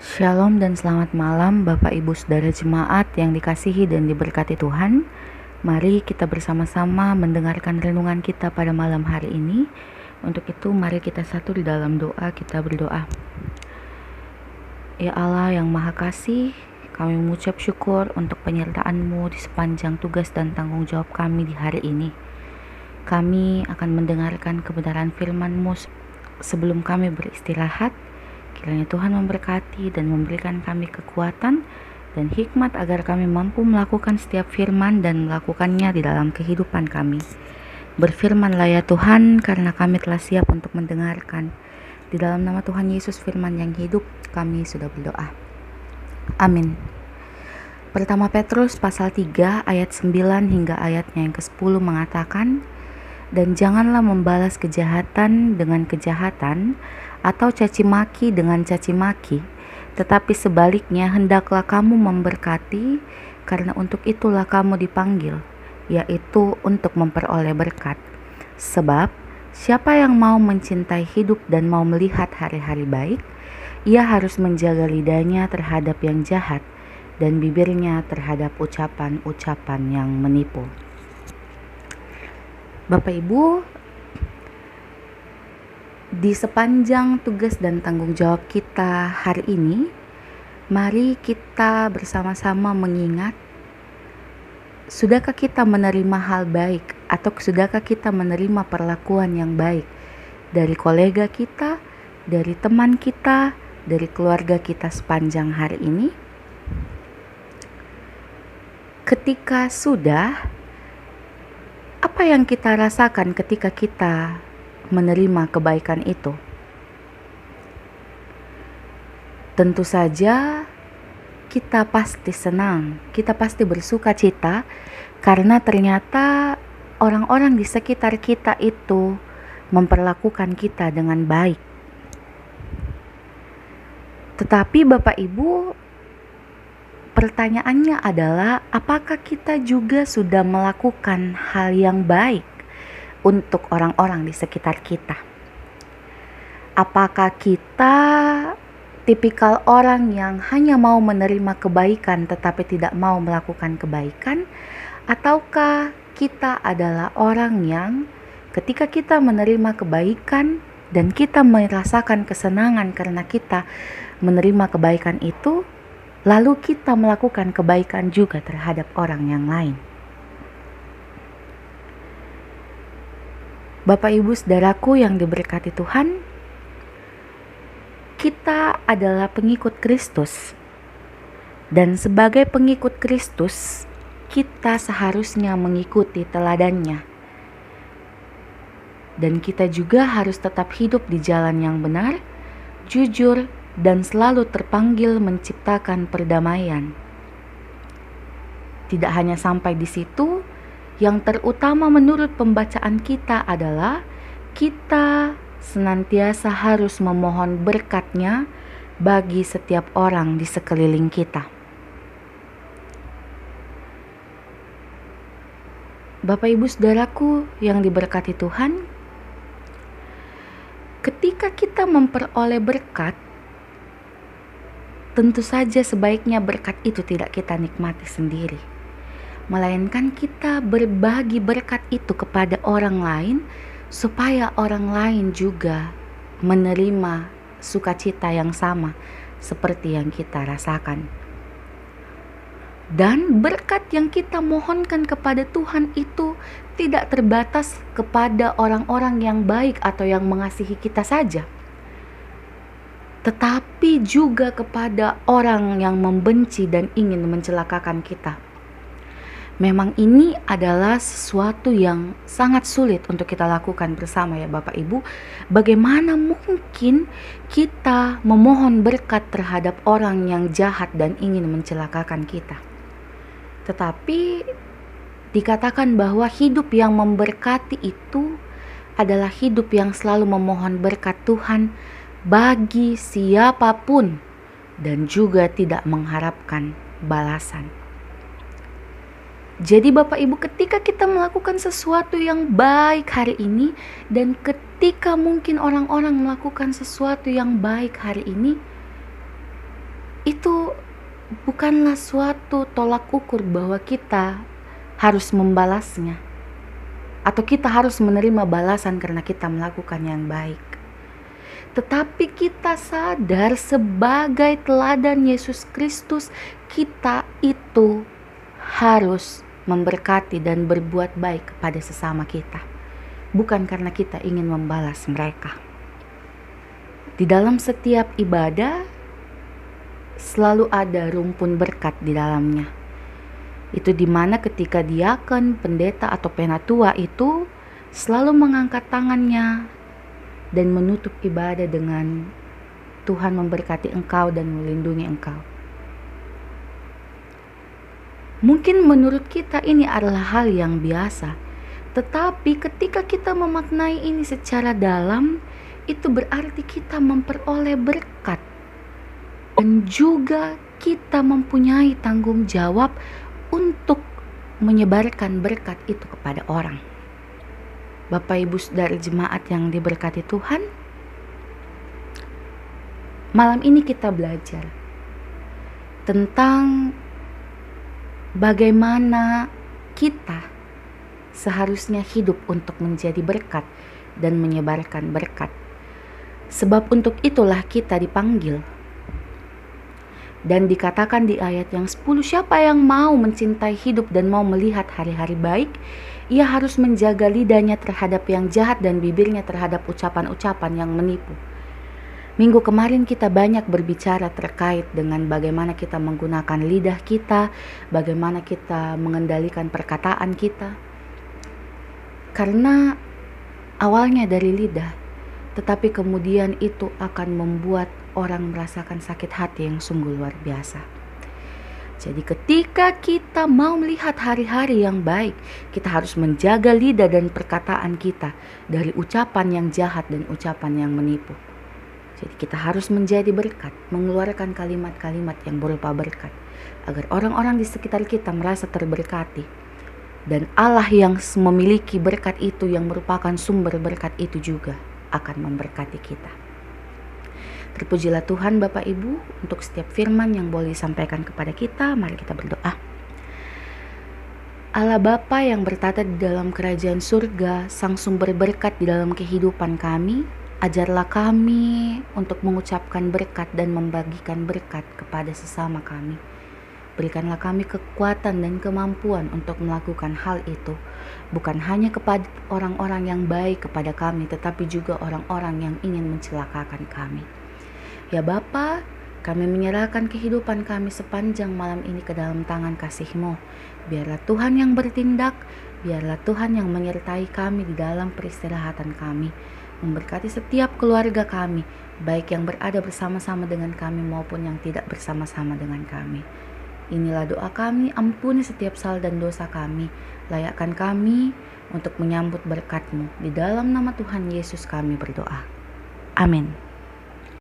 Shalom dan selamat malam Bapak Ibu Saudara Jemaat yang dikasihi dan diberkati Tuhan. Mari kita bersama-sama mendengarkan renungan kita pada malam hari ini. Untuk itu mari kita satu di dalam doa, kita berdoa. Ya Allah yang Maha Kasih, kami mengucap syukur untuk penyertaan-Mu di sepanjang tugas dan tanggung jawab kami di hari ini. Kami akan mendengarkan kebenaran firman-Mu sebelum kami beristirahat. Kiranya Tuhan memberkati dan memberikan kami kekuatan dan hikmat agar kami mampu melakukan setiap firman dan melakukannya di dalam kehidupan kami. Berfirmanlah ya Tuhan, karena kami telah siap untuk mendengarkan. Di dalam nama Tuhan Yesus firman yang hidup, kami sudah berdoa. Amin. Pertama Petrus pasal 3 ayat 9 hingga ayatnya yang ke-10 mengatakan, dan janganlah membalas kejahatan dengan kejahatan atau caci maki dengan caci maki, tetapi sebaliknya hendaklah kamu memberkati, karena untuk itulah kamu dipanggil, yaitu untuk memperoleh berkat. Sebab siapa yang mau mencintai hidup dan mau melihat hari-hari baik, ia harus menjaga lidahnya terhadap yang jahat dan bibirnya terhadap ucapan-ucapan yang menipu. Bapak Ibu, di sepanjang tugas dan tanggung jawab kita hari ini, mari kita bersama-sama mengingat, sudahkah kita menerima hal baik atau sudahkah kita menerima perlakuan yang baik dari kolega kita, dari teman kita, dari keluarga kita sepanjang hari ini? Ketika sudah, apa yang kita rasakan ketika kita menerima kebaikan itu? Tentu saja kita pasti senang, kita pasti bersuka cita karena ternyata orang-orang di sekitar kita itu memperlakukan kita dengan baik. Tetapi Bapak Ibu, pertanyaannya adalah, apakah kita juga sudah melakukan hal yang baik untuk orang-orang di sekitar kita? Apakah kita tipikal orang yang hanya mau menerima kebaikan tetapi tidak mau melakukan kebaikan? Ataukah kita adalah orang yang ketika kita menerima kebaikan dan kita merasakan kesenangan karena kita menerima kebaikan itu, lalu kita melakukan kebaikan juga terhadap orang yang lain? Bapak Ibu Saudaraku yang diberkati Tuhan, kita adalah pengikut Kristus. Dan sebagai pengikut Kristus, kita seharusnya mengikuti teladannya. Dan kita juga harus tetap hidup di jalan yang benar, jujur, dan selalu terpanggil menciptakan perdamaian. Tidak hanya sampai di situ, yang terutama menurut pembacaan kita adalah kita senantiasa harus memohon berkat-Nya bagi setiap orang di sekeliling kita. Bapak Ibu Saudaraku yang diberkati Tuhan, ketika kita memperoleh berkat, tentu saja sebaiknya berkat itu tidak kita nikmati sendiri, melainkan kita berbagi berkat itu kepada orang lain supaya orang lain juga menerima sukacita yang sama seperti yang kita rasakan. Dan berkat yang kita mohonkan kepada Tuhan itu tidak terbatas kepada orang-orang yang baik atau yang mengasihi kita saja, tetapi juga kepada orang yang membenci dan ingin mencelakakan kita. Memang ini adalah sesuatu yang sangat sulit untuk kita lakukan bersama ya Bapak Ibu. Bagaimana mungkin kita memohon berkat terhadap orang yang jahat dan ingin mencelakakan kita? Tetapi dikatakan bahwa hidup yang memberkati itu adalah hidup yang selalu memohon berkat Tuhan bagi siapapun dan juga tidak mengharapkan balasan. Jadi Bapak Ibu, ketika kita melakukan sesuatu yang baik hari ini, dan ketika mungkin orang-orang melakukan sesuatu yang baik hari ini, itu bukanlah suatu tolak ukur bahwa kita harus membalasnya atau kita harus menerima balasan karena kita melakukan yang baik. Tetapi kita sadar sebagai teladan Yesus Kristus, kita itu harus memberkati dan berbuat baik kepada sesama kita. Bukan karena kita ingin membalas mereka. Di dalam setiap ibadah selalu ada rumpun berkat di dalamnya. Itu dimana ketika diakon, pendeta atau penatua itu selalu mengangkat tangannya dan menutup ibadah dengan Tuhan memberkati engkau dan melindungi engkau. Mungkin menurut kita ini adalah hal yang biasa, tetapi ketika kita memaknai ini secara dalam, itu berarti kita memperoleh berkat. Dan juga kita mempunyai tanggung jawab untuk menyebarkan berkat itu kepada orang. Bapak Ibu Saudara jemaat yang diberkati Tuhan, malam ini kita belajar tentang bagaimana kita seharusnya hidup untuk menjadi berkat dan menyebarkan berkat. Sebab untuk itulah kita dipanggil. Dan dikatakan di ayat yang 10, siapa yang mau mencintai hidup dan mau melihat hari-hari baik, ia harus menjaga lidahnya terhadap yang jahat dan bibirnya terhadap ucapan-ucapan yang menipu. Minggu kemarin kita banyak berbicara terkait dengan bagaimana kita menggunakan lidah kita, bagaimana kita mengendalikan perkataan kita. Karena awalnya dari lidah, tetapi kemudian itu akan membuat orang merasakan sakit hati yang sungguh luar biasa. Jadi ketika kita mau melihat hari-hari yang baik, kita harus menjaga lidah dan perkataan kita dari ucapan yang jahat dan ucapan yang menipu. Jadi kita harus menjadi berkat, mengeluarkan kalimat-kalimat yang berupa berkat, agar orang-orang di sekitar kita merasa terberkati. Dan Allah yang memiliki berkat itu, yang merupakan sumber berkat itu juga akan memberkati kita. Terpujilah Tuhan Bapak Ibu untuk setiap firman yang boleh disampaikan kepada kita. Mari kita berdoa. Allah Bapa yang bertata di dalam kerajaan surga, sang sumber berkat di dalam kehidupan kami, ajarlah kami untuk mengucapkan berkat dan membagikan berkat kepada sesama kami. Berikanlah kami kekuatan dan kemampuan untuk melakukan hal itu, bukan hanya kepada orang-orang yang baik kepada kami, tetapi juga orang-orang yang ingin mencelakakan kami. Ya Bapa, kami menyerahkan kehidupan kami sepanjang malam ini ke dalam tangan kasih-Mu. Biarlah Tuhan yang bertindak, biarlah Tuhan yang menyertai kami di dalam peristirahatan kami, memberkati setiap keluarga kami, baik yang berada bersama-sama dengan kami maupun yang tidak bersama-sama dengan kami. Inilah doa kami, ampuni setiap salah dan dosa kami, layakkan kami untuk menyambut berkat-Mu. Di dalam nama Tuhan Yesus kami berdoa. Amin.